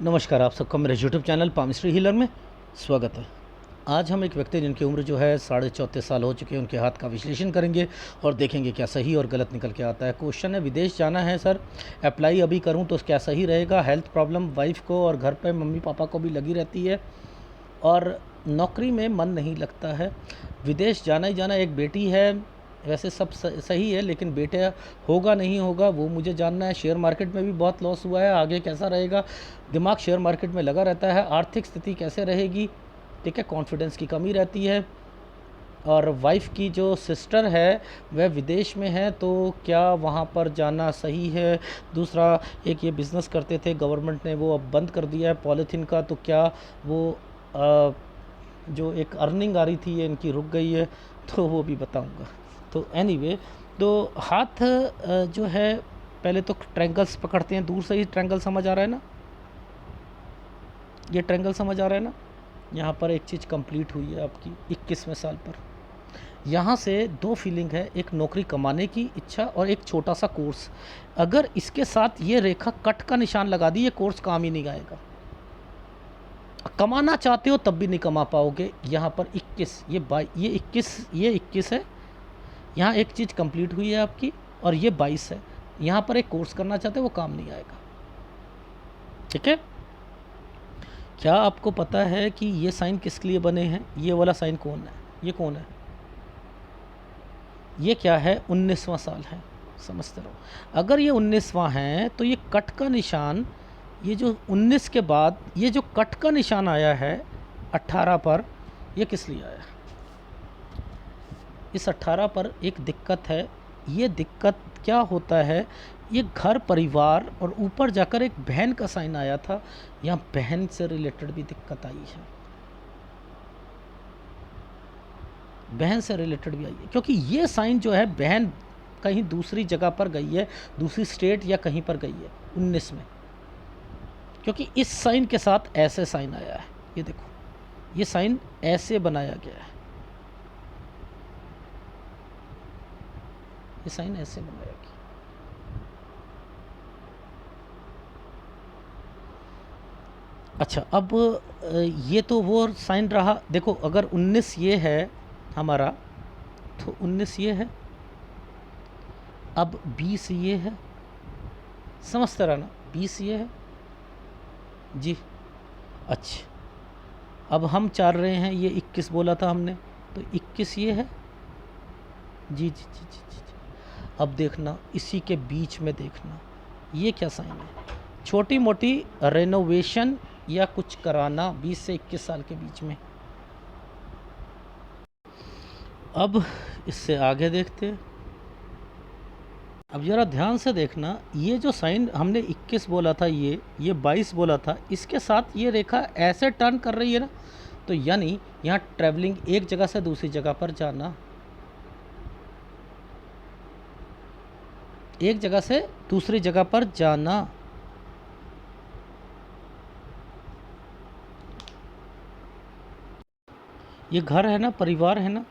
नमस्कार, आप सबका मेरे यूट्यूब चैनल पामिस्ट्री हीलर में स्वागत है। आज हम एक व्यक्ति जिनकी उम्र जो है 34.5 साल हो चुके हैं, उनके हाथ का विश्लेषण करेंगे और देखेंगे क्या सही और गलत निकल के आता है। क्वेश्चन है, विदेश जाना है सर, अप्लाई अभी करूं तो क्या सही रहेगा? हेल्थ प्रॉब्लम वाइफ को और घर पे मम्मी पापा को भी लगी रहती है और नौकरी में मन नहीं लगता है। विदेश जाना ही जाना, एक बेटी है, वैसे सब सही है, लेकिन बेटा होगा नहीं होगा वो मुझे जानना है। शेयर मार्केट में भी बहुत लॉस हुआ है, आगे कैसा रहेगा? दिमाग शेयर मार्केट में लगा रहता है। आर्थिक स्थिति कैसे रहेगी? ठीक है, कॉन्फिडेंस की कमी रहती है। और वाइफ की जो सिस्टर है वह विदेश में है, तो क्या वहाँ पर जाना सही है? दूसरा, एक ये बिज़नेस करते थे, गवर्नमेंट ने वो अब बंद कर दिया है पॉलीथीन का, तो क्या वो जो एक अर्निंग आ रही थी ये इनकी रुक गई है? तो वो भी बताऊंगा। तो एनीवे, तो हाथ जो है, पहले तो ट्रायंगल्स पकड़ते हैं। दूर से ही ट्रायंगल समझ आ रहा है ना? ये ट्रायंगल समझ आ रहा है ना? यहाँ पर एक चीज़ कंप्लीट हुई है आपकी 21वें साल पर। यहाँ से दो फीलिंग है, एक नौकरी कमाने की इच्छा और एक छोटा सा कोर्स। अगर इसके साथ ये रेखा कट का निशान लगा दी, ये कोर्स काम ही नहीं आएगा। कमाना चाहते हो तब भी नहीं कमा पाओगे। यहाँ पर 21, ये 21 है। यहाँ एक चीज़ कंप्लीट हुई है आपकी, और ये 22 है। यहाँ पर एक कोर्स करना चाहते हो, वो काम नहीं आएगा। ठीक है? क्या आपको पता है कि ये साइन किसके लिए बने हैं? ये वाला साइन कौन है? ये कौन है? ये क्या है? 19वां साल है। समझते रहो। अगर ये 19वां है तो ये कट का निशान, ये जो 19 के बाद ये जो कट का निशान आया है 18 पर, ये किस लिए आया? इस 18 पर एक दिक्कत है। ये दिक्कत क्या होता है? ये घर परिवार और ऊपर जाकर एक बहन का साइन आया था, यहाँ बहन से रिलेटेड भी दिक्कत आई है। बहन से रिलेटेड भी आई है, क्योंकि ये साइन जो है, बहन कहीं दूसरी जगह पर गई है, दूसरी स्टेट या कहीं पर गई है 19 में, क्योंकि इस साइन के साथ ऐसे साइन आया है। ये देखो, ये साइन ऐसे बनाया गया है, ये साइन ऐसे बनाया गया। अच्छा, अब ये तो वो साइन रहा। देखो, अगर 19 ये है हमारा, तो 19 ये है, अब 20 ये है। समझते रहा ना? 20 ये है जी। अच्छा, अब हम चाह रहे हैं, ये 21 बोला था हमने, तो 21 ये है जी जी जी जी जी, जी। अब देखना, इसी के बीच में देखना, ये क्या साइन है? छोटी मोटी रेनोवेशन या कुछ कराना 20 से 21 साल के बीच में। अब इससे आगे देखते हैं। अब ज़रा ध्यान से देखना, ये जो साइन हमने 21 बोला था, ये 22 बोला था, इसके साथ ये रेखा ऐसे टर्न कर रही है ना, तो यानी यहाँ ट्रैवलिंग, एक जगह से दूसरी जगह पर जाना, एक जगह से दूसरी जगह पर जाना। ये घर है ना, परिवार है ना,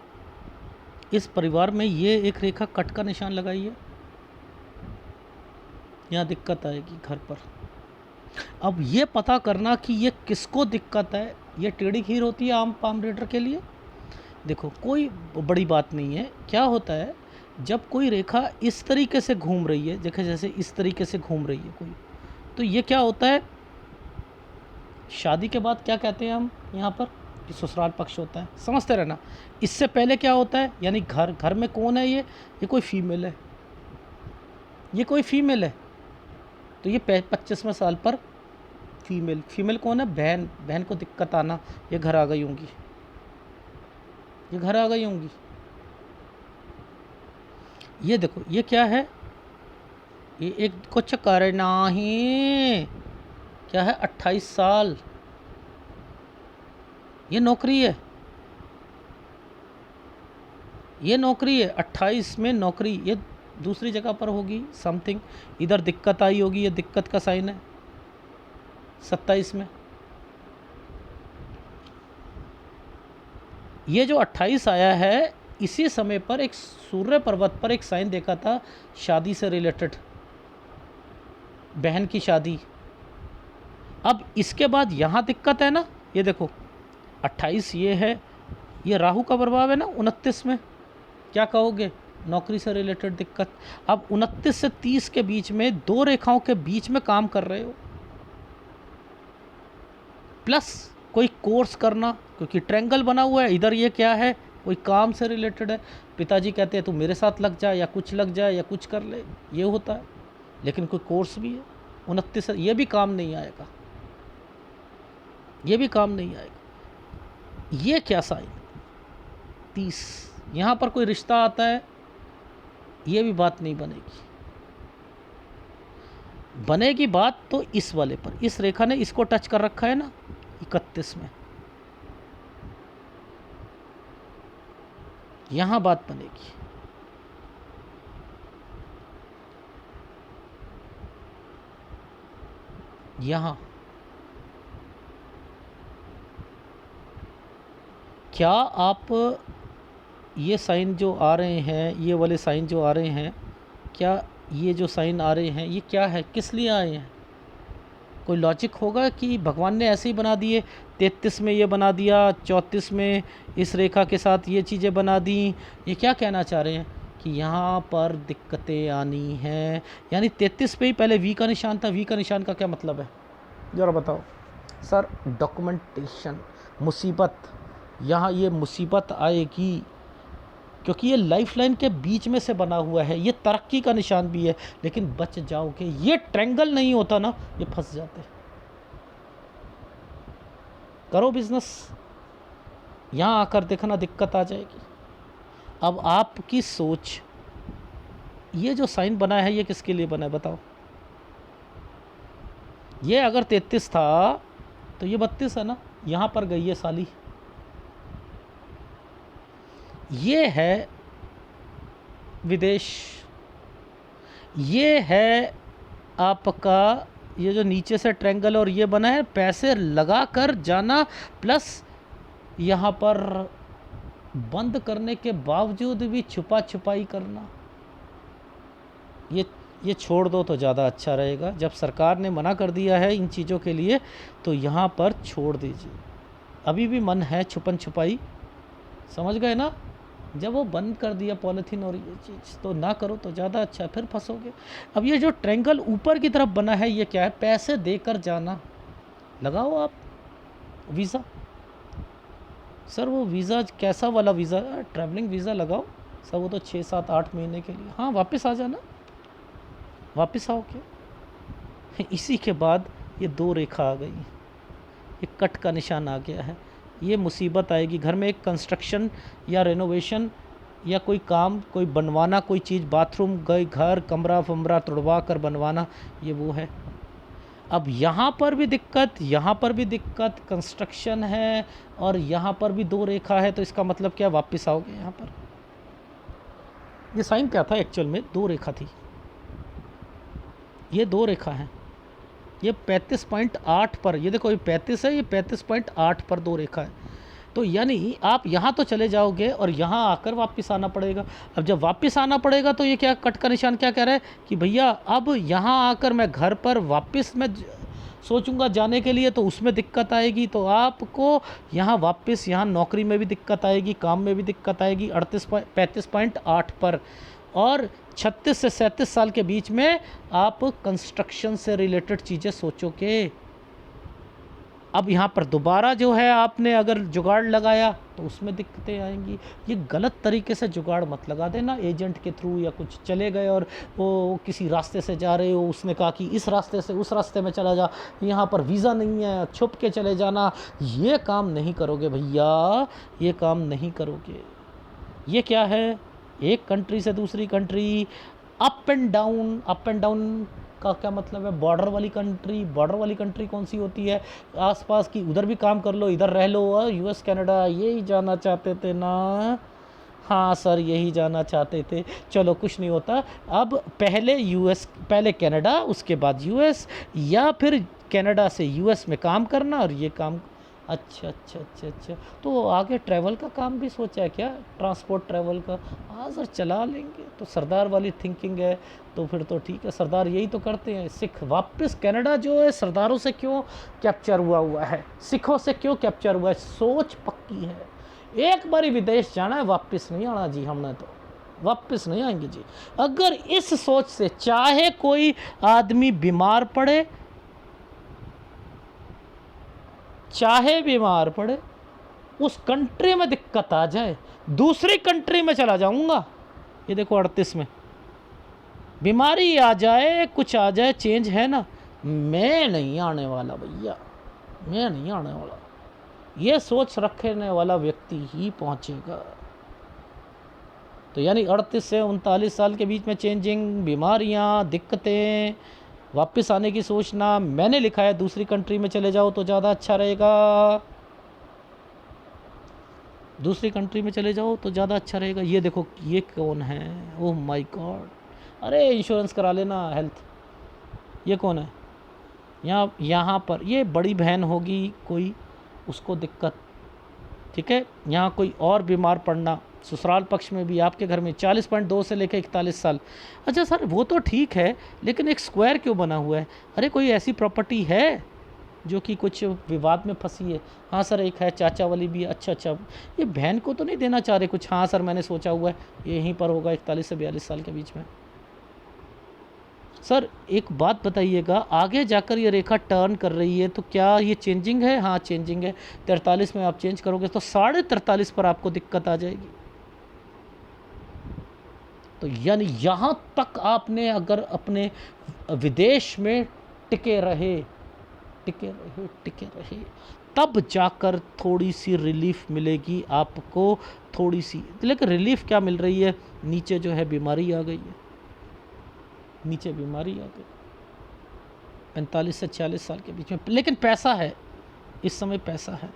इस परिवार में ये एक रेखा कट का निशान लगाई है, यहाँ दिक्कत आएगी घर पर। अब ये पता करना कि ये किसको दिक्कत है। ये टेढ़ी खीर होती है आम पाम रेडर के लिए। देखो, कोई बड़ी बात नहीं है। क्या होता है, जब कोई रेखा इस तरीके से घूम रही है, देखो जैसे इस तरीके से घूम रही है कोई, तो ये क्या होता है, शादी के बाद क्या कहते हैं हम यहाँ पर, कि ससुराल पक्ष होता है। समझते रहना। इससे पहले क्या होता है, यानी घर में कौन है? ये कोई फीमेल है, ये कोई फीमेल है, तो ये 25वें साल पर फीमेल कौन है? बहन को दिक्कत आना, ये घर आ गई होंगी, ये घर आ गई होंगी। ये देखो, ये क्या है? ये एक कुछ करना ही क्या है, 28 साल, ये नौकरी है, ये नौकरी है 28 में नौकरी। ये दूसरी जगह पर होगी समथिंग, इधर दिक्कत आई होगी, ये दिक्कत का साइन है 27 में। ये जो 28 आया है, इसी समय पर एक सूर्य पर्वत पर एक साइन देखा था, शादी से रिलेटेड, बहन की शादी। अब इसके बाद यहाँ दिक्कत है ना, ये देखो 28 ये है, ये राहु का प्रभाव है ना 29 में, क्या कहोगे, नौकरी से रिलेटेड दिक्कत। अब 29 से 30 के बीच में दो रेखाओं के बीच में काम कर रहे हो, प्लस कोई कोर्स करना, क्योंकि ट्रायंगल बना हुआ है इधर, ये क्या है, कोई काम से रिलेटेड है। पिताजी कहते हैं तू मेरे साथ लग जा, या कुछ लग जाए या कुछ कर ले, ये होता है। लेकिन कोई कोर्स भी है 29 से, ये भी काम नहीं आएगा, ये भी काम नहीं आएगा। ये क्या साइन 30, यहाँ पर कोई रिश्ता आता है, ये भी बात नहीं बनेगी। बनेगी बात तो इस वाले पर, इस रेखा ने इसको टच कर रखा है ना 31 में, यहां बात बनेगी। यहां क्या आप ये साइन जो आ रहे हैं, ये वाले साइन जो आ रहे हैं, क्या ये जो साइन आ रहे हैं ये क्या है, किस लिए आए हैं? कोई लॉजिक होगा कि भगवान ने ऐसे ही बना दिए, 33 में ये बना दिया, 34 में इस रेखा के साथ ये चीज़ें बना दी। ये क्या कहना चाह रहे हैं कि यहाँ पर दिक्कतें आनी हैं, यानी 33 पे ही पहले वी का निशान था। वी का निशान का क्या मतलब है ज़रा बताओ सर? डॉक्यूमेंटेशन, मुसीबत, यहाँ ये मुसीबत आएगी, क्योंकि ये लाइफ लाइन के बीच में से बना हुआ है। ये तरक्की का निशान भी है, लेकिन बच जाओगे। ये ट्रायंगल नहीं होता ना, ये फंस जाते। करो बिजनेस, यहाँ आकर देखना दिक्कत आ जाएगी। अब आपकी सोच, ये जो साइन बना है ये किसके लिए बना है बताओ? ये अगर 33 था तो ये 32 है ना, यहाँ पर गई है साली। ये है विदेश, ये है आपका ये जो नीचे से ट्रायंगल और ये बना है, पैसे लगा कर जाना, प्लस यहाँ पर बंद करने के बावजूद भी छुपा छुपाई करना। ये छोड़ दो तो ज़्यादा अच्छा रहेगा। जब सरकार ने मना कर दिया है इन चीज़ों के लिए तो यहाँ पर छोड़ दीजिए। अभी भी मन है छुपन छुपाई, समझ गए ना? जब वो बंद कर दिया पॉलीथीन और ये चीज़, तो ना करो तो ज़्यादा अच्छा है, फिर फंसोगे। अब ये जो ट्रायंगल ऊपर की तरफ बना है ये क्या है? पैसे देकर जाना। लगाओ आप वीज़ा। सर वो वीज़ा कैसा वाला वीज़ा? ट्रैवलिंग वीज़ा लगाओ सर, वो तो 6, 7, 8 महीने के लिए। हाँ वापस आ जाना, वापस आओ क्या। इसी के बाद ये दो रेखा आ गई, ये कट का निशान आ गया है। ये मुसीबत आएगी घर में। एक कंस्ट्रक्शन या रेनोवेशन या कोई काम, कोई बनवाना, कोई चीज़, बाथरूम, गई घर, कमरा फमरा तोड़वा कर बनवाना, ये वो है। अब यहाँ पर भी दिक्कत, यहाँ पर भी दिक्कत, कंस्ट्रक्शन है और यहाँ पर भी दो रेखा है, तो इसका मतलब क्या? वापस आओगे यहाँ पर। ये साइन क्या था एक्चुअल में? दो रेखा थी, ये दो रेखा है। ये 35.8 पर, ये देखो ये 35 है, ये 35.8 पर दो रेखा है। तो यानी आप यहाँ तो चले जाओगे और यहाँ आकर वापस आना पड़ेगा। अब जब वापस आना पड़ेगा तो ये क्या कट का निशान क्या कह रहा है कि भैया अब यहाँ आकर मैं घर पर वापस मैं सोचूंगा जाने के लिए, तो उसमें दिक्कत आएगी। तो आपको यहाँ वापस, यहाँ नौकरी में भी दिक्कत आएगी, काम में भी दिक्कत आएगी 35.8 पर। और 36 से 37 साल के बीच में आप कंस्ट्रक्शन से रिलेटेड चीज़ें सोचोगे। अब यहाँ पर दोबारा जो है आपने अगर जुगाड़ लगाया तो उसमें दिक्कतें आएंगी। ये गलत तरीके से जुगाड़ मत लगा देना, एजेंट के थ्रू या कुछ चले गए और वो किसी रास्ते से जा रहे हो, उसने कहा कि इस रास्ते से उस रास्ते में चला जा, यहाँ पर वीज़ा नहीं है, छुप के चले जाना। ये काम नहीं करोगे भैया, ये काम नहीं करोगे। ये क्या है? एक कंट्री से दूसरी country, up and down. Up and down का क्या मतलब है? बॉर्डर वाली कंट्री। बॉर्डर वाली कंट्री कौन सी होती है? आसपास की, उधर भी काम कर लो, इधर रह लो। यूएस कनाडा यही जाना चाहते थे ना? हाँ सर यही जाना चाहते थे। चलो कुछ नहीं होता। अब पहले यूएस, पहले कनाडा, उसके बाद यूएस, या फिर कनाडा से यूएस में काम करना और ये काम अच्छा अच्छा अच्छा अच्छा। तो आगे ट्रैवल का काम भी सोचा है क्या, ट्रांसपोर्ट ट्रैवल का? हाँ सर, चला लेंगे। तो सरदार वाली थिंकिंग है, तो फिर तो ठीक है। सरदार यही तो करते हैं। सिख वापस कनाडा जो है सरदारों से क्यों कैप्चर हुआ हुआ है, सिखों से क्यों कैप्चर हुआ है? सोच पक्की है। एक बार विदेश जाना है, वापस नहीं आना जी। हमने तो वापस नहीं आएंगे जी। अगर इस सोच से चाहे कोई आदमी बीमार पड़े, चाहे बीमार पड़े, उस कंट्री में दिक्कत आ जाए, दूसरी कंट्री में चला जाऊंगा। ये देखो 38 में बीमारी आ जाए, कुछ आ जाए, चेंज है ना, मैं नहीं आने वाला भैया, मैं नहीं आने वाला। ये सोच रखने वाला व्यक्ति ही पहुंचेगा। तो यानी 38 से 39 साल के बीच में चेंजिंग, बीमारियां, दिक्कतें, वापस आने की सोचना। मैंने लिखा है दूसरी कंट्री में चले जाओ तो ज़्यादा अच्छा रहेगा, दूसरी कंट्री में चले जाओ तो ज़्यादा अच्छा रहेगा। ये देखो ये कौन है, ओह माय गॉड, अरे इंश्योरेंस करा लेना हेल्थ। ये कौन है? यहाँ पर ये बड़ी बहन होगी कोई, उसको दिक्कत, ठीक है। यहाँ कोई और बीमार पड़ना, ससुराल पक्ष में भी आपके घर में 40.2 से लेकर 41 साल। अच्छा सर वो तो ठीक है, लेकिन एक स्क्वायर क्यों बना हुआ है? अरे कोई ऐसी प्रॉपर्टी है जो कि कुछ विवाद में फंसी है? हाँ सर एक है, चाचा वाली भी। अच्छा अच्छा, ये बहन को तो नहीं देना चाह रहे कुछ? हाँ सर मैंने सोचा हुआ है, यहीं पर होगा 41 से 42 साल के बीच में। सर एक बात बताइएगा, आगे जाकर ये रेखा टर्न कर रही है तो क्या ये चेंजिंग है? हाँ चेंजिंग है। 43 में आप चेंज करोगे तो 43.5 पर आपको दिक्कत आ जाएगी। तो यानी यहाँ तक आपने अगर अपने विदेश में टिके रहे, टिके रहे, टिके रहे, तब जाकर थोड़ी सी रिलीफ मिलेगी आपको, थोड़ी सी। लेकिन रिलीफ क्या मिल रही है? नीचे जो है बीमारी आ गई है, नीचे बीमारी आ गई 45 से 46 साल के बीच में। लेकिन पैसा है, इस समय पैसा है,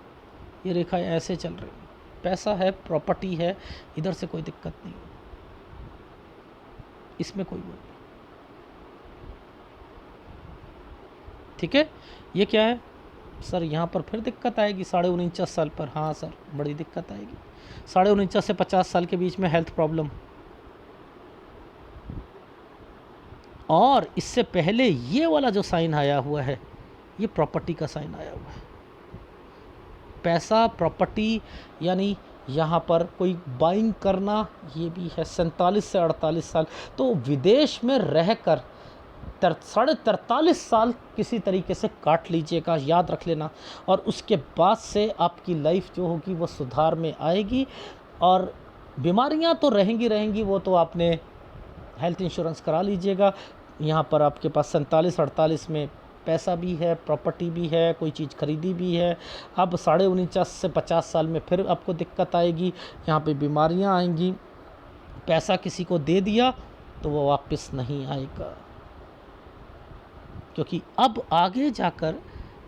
ये रेखा ऐसे चल रही है, पैसा है, प्रॉपर्टी है, इधर से कोई दिक्कत नहीं, इसमें कोई वो नहीं। ठीक है। ये क्या है सर? यहाँ पर फिर दिक्कत आएगी 49.5 साल पर। हाँ सर बड़ी दिक्कत आएगी। 49.5 से 50 साल के बीच में हेल्थ प्रॉब्लम। और इससे पहले ये वाला जो साइन आया हुआ है, ये प्रॉपर्टी का साइन आया हुआ है। पैसा, प्रॉपर्टी, यानी यहाँ पर कोई बाइंग करना, ये भी है 47 से 48 साल। तो विदेश में रहकर 43.5 साल किसी तरीके से काट लीजिएगा, याद रख लेना। और उसके बाद से आपकी लाइफ जो होगी वो सुधार में आएगी। और बीमारियाँ तो रहेंगी रहेंगी, वो तो आपने हेल्थ इंश्योरेंस करा लीजिएगा। यहाँ पर आपके पास 47-48 में पैसा भी है, प्रॉपर्टी भी है, कोई चीज़ खरीदी भी है। अब 49.5 से 50 साल में फिर आपको दिक्कत आएगी, यहाँ पे बीमारियाँ आएंगी। पैसा किसी को दे दिया तो वो वापस नहीं आएगा, क्योंकि अब आगे जाकर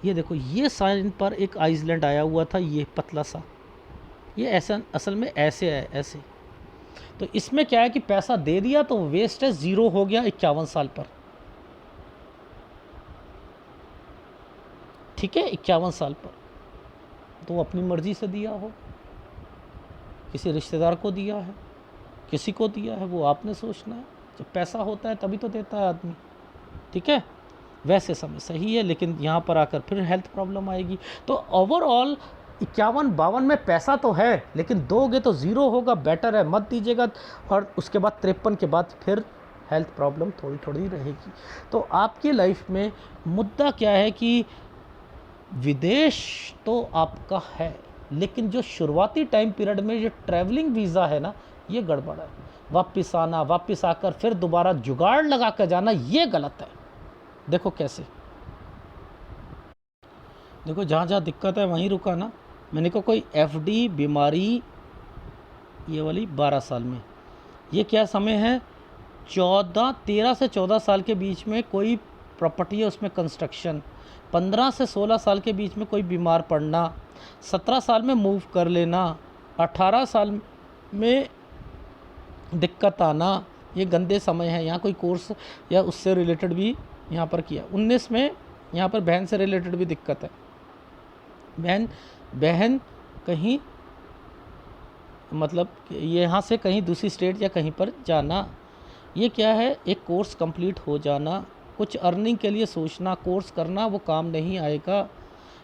ये देखो, ये साइन पर एक आइसलैंड आया हुआ था, ये पतला सा, ये ऐसा असल में ऐसे है, ऐसे। तो इसमें क्या है कि पैसा दे दिया तो वेस्ट है, ज़ीरो हो गया 51 साल पर। ठीक है, 51 साल पर। तो अपनी मर्जी से दिया हो, किसी रिश्तेदार को दिया है, किसी को दिया है, वो आपने सोचना है। जब पैसा होता है तभी तो देता है आदमी। ठीक है, वैसे समय सही है, लेकिन यहाँ पर आकर फिर हेल्थ प्रॉब्लम आएगी। तो ओवरऑल 51-52 में पैसा तो है, लेकिन दोगे तो ज़ीरो होगा, बेटर है मत दीजिएगा। और उसके बाद 53 के बाद फिर हेल्थ प्रॉब्लम थोड़ी थोड़ी रहेगी। तो आपकी लाइफ में मुद्दा क्या है कि विदेश तो आपका है, लेकिन जो शुरुआती टाइम पीरियड में जो ट्रैवलिंग वीज़ा है ना, ये गड़बड़ है। वापस आना, वापस आकर फिर दोबारा जुगाड़ लगा कर जाना, ये गलत है। देखो कैसे, देखो जहाँ जहाँ दिक्कत है वहीं रुका ना। मैंने कहा कोई एफडी बीमारी, ये वाली 12 साल में, ये क्या समय है? 13 से 14 साल के बीच में कोई प्रॉपर्टी है, उसमें कंस्ट्रक्शन। 15 से 16 साल के बीच में कोई बीमार पड़ना। 17 साल में मूव कर लेना। 18 साल में दिक्कत आना, ये गंदे समय है। यहाँ कोई कोर्स या उससे रिलेटेड भी यहाँ पर किया। 19 में यहाँ पर बहन से रिलेटेड भी दिक्कत है। बहन बहन कहीं मतलब ये यहाँ से कहीं दूसरी स्टेट या कहीं पर जाना। ये क्या है, एक कोर्स कंप्लीट हो जाना, कुछ अर्निंग के लिए सोचना, कोर्स करना वो काम नहीं आएगा।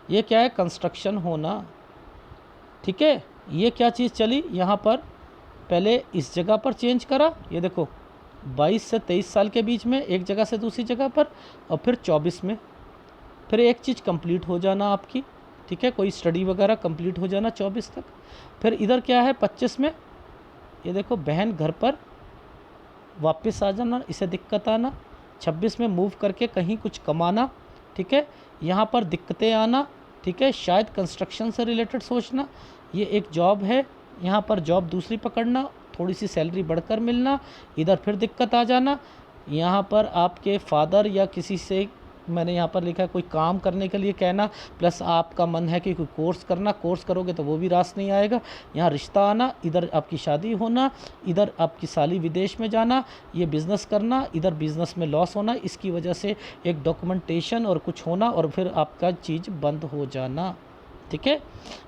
ये क्या है, कंस्ट्रक्शन होना। ठीक है, ये क्या चीज़ चली यहाँ पर, पहले इस जगह पर चेंज करा, ये देखो 22 से 23 साल के बीच में एक जगह से दूसरी जगह पर, और फिर 24 में फिर एक चीज़ कंप्लीट हो जाना आपकी। ठीक है, कोई स्टडी वगैरह कंप्लीट हो जाना 24 तक। फिर इधर क्या है 25 में, ये देखो बहन घर पर वापस आ जाना, इसे दिक्कत आना। 26 में मूव करके कहीं कुछ कमाना। ठीक है, यहाँ पर दिक्कतें आना। ठीक है, शायद कंस्ट्रक्शन से रिलेटेड सोचना, ये एक जॉब है, यहाँ पर जॉब दूसरी पकड़ना, थोड़ी सी सैलरी बढ़कर मिलना, इधर फिर दिक्कत आ जाना। यहाँ पर आपके फादर या किसी से, मैंने यहाँ पर लिखा है कोई काम करने के लिए कहना, प्लस आपका मन है कि कोई कोर्स करना, कोर्स करोगे तो वो भी रास नहीं आएगा। यहाँ रिश्ता आना, इधर आपकी शादी होना, इधर आपकी साली विदेश में जाना, ये बिज़नेस करना, इधर बिज़नेस में लॉस होना, इसकी वजह से एक डॉक्यूमेंटेशन और कुछ होना, और फिर आपका चीज़ बंद हो जाना। ठीक है,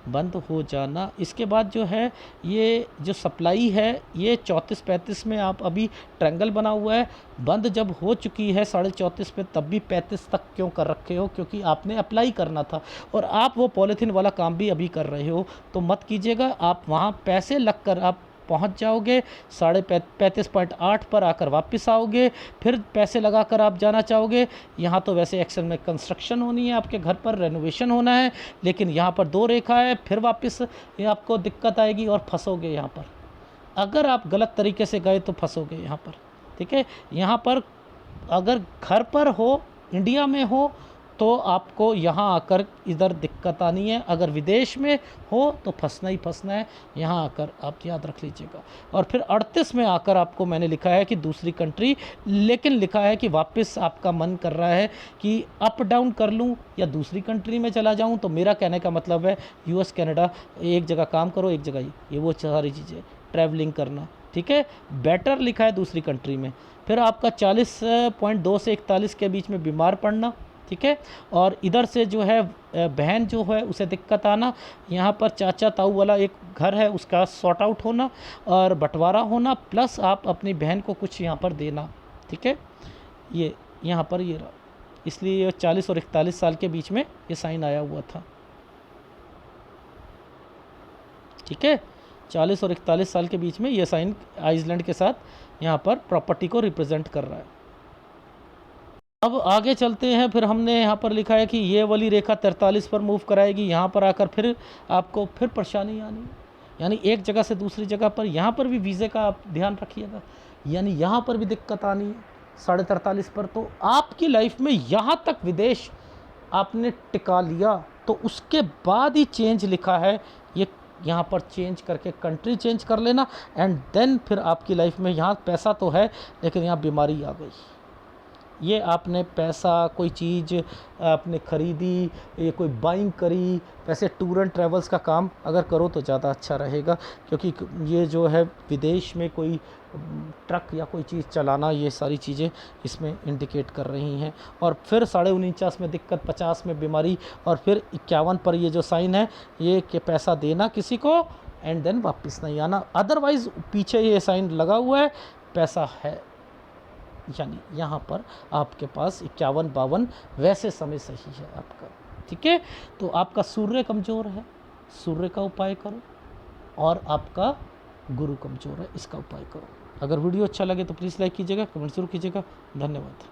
बंद हो जाना। इसके बाद जो है ये जो सप्लाई है, ये 34-35 में आप अभी ट्रायंगल बना हुआ है, बंद जब हो चुकी है 34.5 पे, तब भी 35 तक क्यों कर रखे हो, क्योंकि आपने अप्लाई करना था और आप वो पॉलीथीन वाला काम भी अभी कर रहे हो, तो मत कीजिएगा। आप वहाँ पैसे लग कर आप पहुंच जाओगे, 35.8 पर आकर वापस आओगे, फिर पैसे लगाकर आप जाना चाहोगे। यहाँ तो वैसे एक्शन में कंस्ट्रक्शन होनी है, आपके घर पर रेनोवेशन होना है, लेकिन यहाँ पर 2 रेखा है, फिर वापस ये आपको दिक्कत आएगी और फंसोगे यहाँ पर। अगर आप गलत तरीके से गए तो फंसोगे यहाँ पर। ठीक है, यहाँ पर अगर घर पर हो, इंडिया में हो, तो आपको यहाँ आकर इधर दिक्कत आनी है। अगर विदेश में हो तो फंसना ही फंसना है, यहाँ आकर आप याद रख लीजिएगा। और फिर 38 में आकर आपको मैंने लिखा है कि दूसरी कंट्री, लेकिन लिखा है कि वापस आपका मन कर रहा है कि अप डाउन कर लूँ या दूसरी कंट्री में चला जाऊँ। तो मेरा कहने का मतलब है US कनाडा, एक जगह काम करो, एक जगह ये वो सारी चीज़ें, ट्रैवलिंग करना। ठीक है, बेटर लिखा है दूसरी कंट्री में। फिर आपका 40.2 से 41 के बीच में बीमार पड़ना। ठीक है, और इधर से जो है बहन जो है उसे दिक्कत आना, यहाँ पर चाचा ताऊ वाला एक घर है उसका सॉर्ट आउट होना और बंटवारा होना, प्लस आप अपनी बहन को कुछ यहाँ पर देना। ठीक है, ये यहाँ पर ये रहा, इसलिए ये 40 और 41 साल के बीच में ये साइन आया हुआ था। ठीक है, 40 और 41 साल के बीच में ये साइन आइसलैंड के साथ यहाँ पर प्रॉपर्टी को रिप्रेजेंट कर रहा है। अब आगे चलते हैं। फिर हमने यहाँ पर लिखा है कि ये वाली रेखा 43 पर मूव कराएगी, यहाँ पर आकर फिर आपको फिर परेशानी आनी है, यानी एक जगह से दूसरी जगह पर। यहाँ पर भी वीज़े का आप ध्यान रखिएगा, यानी यहाँ पर भी दिक्कत आनी है 43.5 पर। तो आपकी लाइफ में यहाँ तक विदेश आपने टिका लिया, तो उसके बाद ही चेंज लिखा है, ये यहाँ पर चेंज करके कंट्री चेंज कर लेना, एंड देन फिर आपकी लाइफ में यहाँ पैसा तो है लेकिन यहाँ बीमारी आ गई। ये आपने पैसा, कोई चीज़ आपने ख़रीदी, ये कोई बाइंग करी, वैसे टूर एंड ट्रैवल्स का काम अगर करो तो ज़्यादा अच्छा रहेगा, क्योंकि ये जो है विदेश में कोई ट्रक या कोई चीज़ चलाना, ये सारी चीज़ें इसमें इंडिकेट कर रही हैं। और फिर 49.5 में दिक्कत, 50 में बीमारी, और फिर 51 पर ये जो साइन है ये कि पैसा देना किसी को एंड देन वापस नहीं आना। अदरवाइज़ पीछे ये साइन लगा हुआ है, पैसा है, यानी यहाँ पर आपके पास 51-52 वैसे समय सही है आपका। ठीक है, तो आपका सूर्य कमज़ोर है, सूर्य का उपाय करो, और आपका गुरु कमज़ोर है, इसका उपाय करो। अगर वीडियो अच्छा लगे तो प्लीज़ लाइक कीजिएगा, कमेंट जरूर कीजिएगा। धन्यवाद।